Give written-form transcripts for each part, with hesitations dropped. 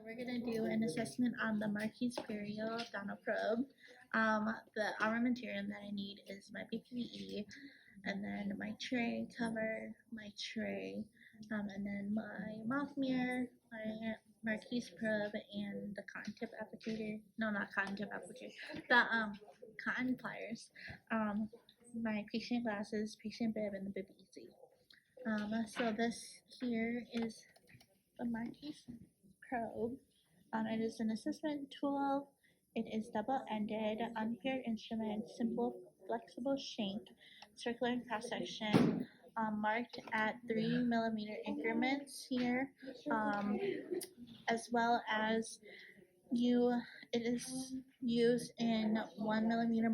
we're gonna do an assessment on the Marques Periodontal probe. Our material that I need is my PPE, and then my tray cover, my tray, and then my mouth mirror, my Marques probe, and the cotton tip applicator. No, not cotton tip applicator. The cotton pliers. My patient glasses, patient bib, and the bib easy. So this here is the Marques probe. It is an assessment tool. It is double-ended, unpaired instrument, simple, flexible shank, circular cross-section, marked at 3 millimeter increments here, as well as it is used in 1 millimeter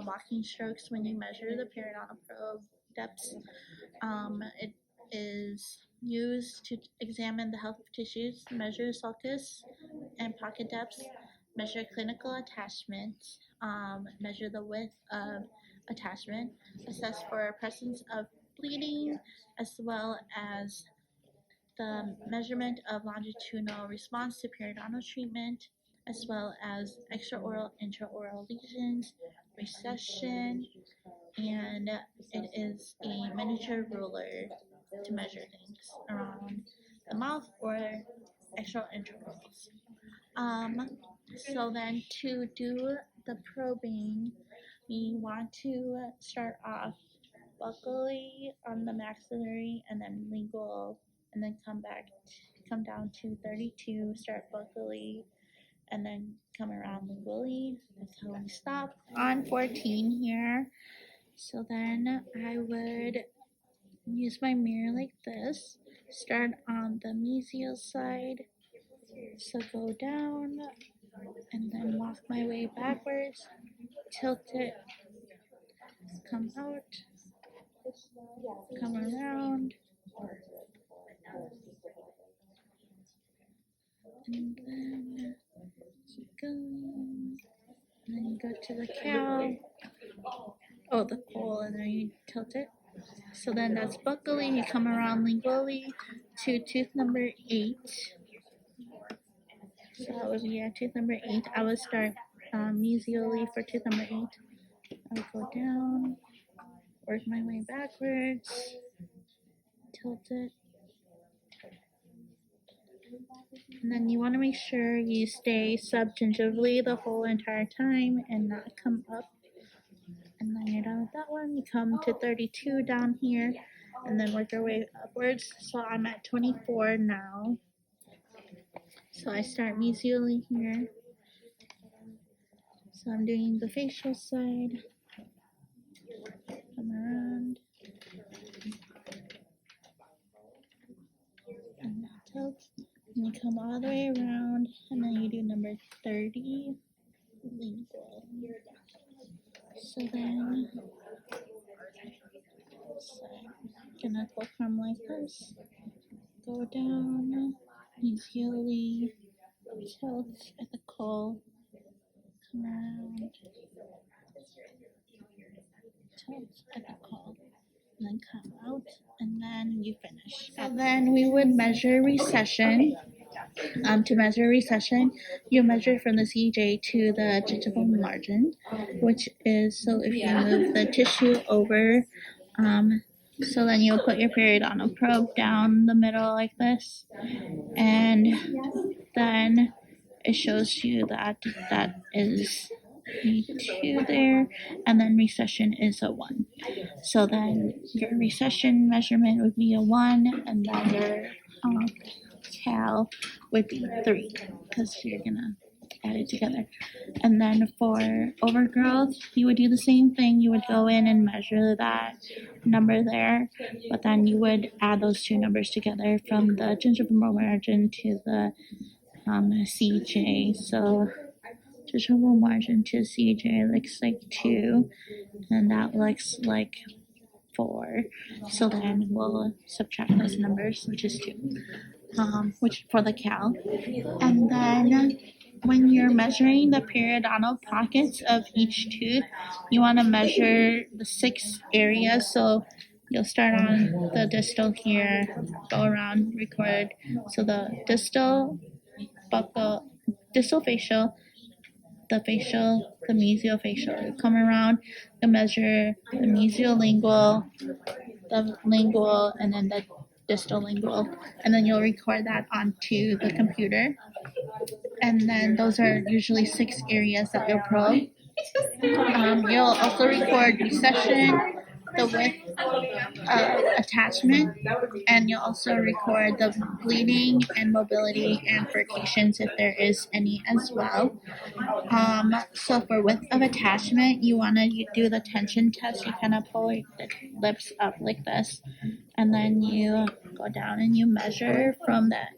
walking strokes when you measure the periodontal probe depths. It is used to examine the health of tissues, measure sulcus and pocket depths, measure clinical attachment, measure the width of attachment, assess for presence of bleeding, as well as the measurement of longitudinal response to periodontal treatment, as well as extraoral, intraoral lesions, recession, and it is a miniature ruler to measure things around the mouth or extra intervals. So then to do the probing, we want to start off buccally on the maxillary and then lingual, and then come down to 32, start buccally, and then come around lingually. That's how we stop on 14 here. So then I would use my mirror like this, start on the mesial side, so go down and then walk my way backwards, tilt it, come out, come around, and then keep going, and then you go to the cow, the pole, and then you tilt it. So then that's buccally, you come around lingually to tooth number 8. So that would be tooth number 8. I would start mesially for tooth number 8. I would go down, work my way backwards, tilt it. And then you want to make sure you stay subgingivally the whole entire time and not come up. And then you're done with that one. You come to 32 down here and then work your way upwards. So I'm at 24 now. So I start mesially here. So I'm doing the facial side. Come around. And tilt. And you come all the way around. And then you do number 30. Lingual. So then, I'm gonna go from like this. Go down. Mesially. Tilt at the col. Come around, tilt at the col, and then come out, and then you finish. So then we would measure recession. To measure recession, you measure from the CJ to the gingival margin, which is, so if you move the tissue over, so then you'll put your periodontal probe down the middle like this, and then it shows you that is a 2 there, and then recession is a 1. So then your recession measurement would be a 1, and then your cal would be 3, because you're gonna add it together. And then for overgrowth, you would do the same thing. You would go in and measure that number there, but then you would add those two numbers together from the gingival margin to the CJ. So gingival margin to CJ looks like 2, and that looks like 4. So then we'll subtract those numbers, which is 2, which for the cal. And then when you're measuring the periodontal pockets of each tooth, you want to measure the 6 areas. So you'll start on the distal here, go around, record. So the distal buccal, distal facial, the facial, the mesiofacial. You come around, you measure the mesiolingual, the lingual, and then the distal lingual, and then you'll record that onto the computer. And then those are usually 6 areas that you'll probe. You'll also record recession, the width of attachment, and you'll also record the bleeding and mobility and furcations if there is any as well. So for width of attachment, you want to do the tension test. You kind of pull the lips up like this, and then you go down and you measure from that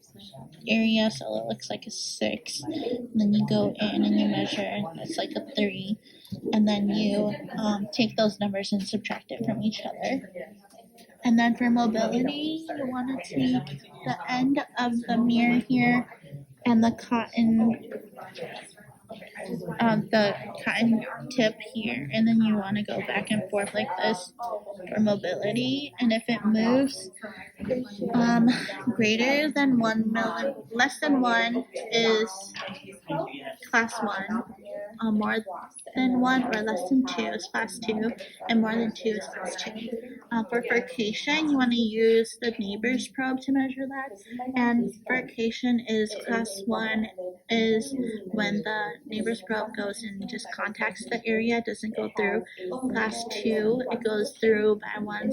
area, so it looks like a 6. And then you go in and you measure, it's like a 3, and then you take those numbers and subtract it from each other. And then for mobility, you want to take the end of the mirror here and the cotton tip here, and then you want to go back and forth like this for mobility. And if it moves greater than 1 less than 1 is class 1, more than 1 or less than 2 is class 2, and more than 2 is class 2. For furcation, you want to use the neighbor's probe to measure that, and furcation is class 1 is when the neighbor's probe goes and just contacts the area, doesn't go through. Class 2, it goes through by 1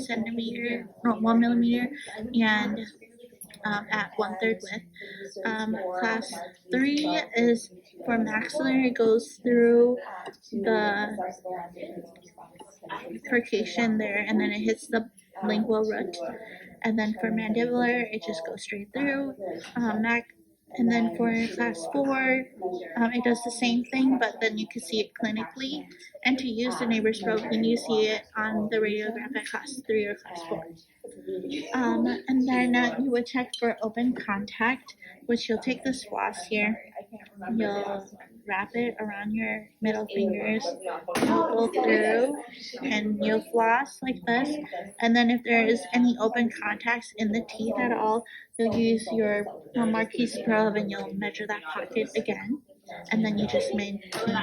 millimeter, and at 1/3 width. Class 3 is for maxillary, it goes through the furcation there, and then it hits the lingual root. And then for mandibular, it just goes straight through. And then for class 4, it does the same thing, but then you can see it clinically. And to use the neighbor's probe, when you see it on the radiograph at class 3 or class 4. And then you would check for open contact, which you'll take this floss here, you'll wrap it around your middle fingers, you'll go through, and you'll floss like this. And then if there is any open contacts in the teeth at all, you'll use your Marques probe and you'll measure that pocket again. And then you just maintain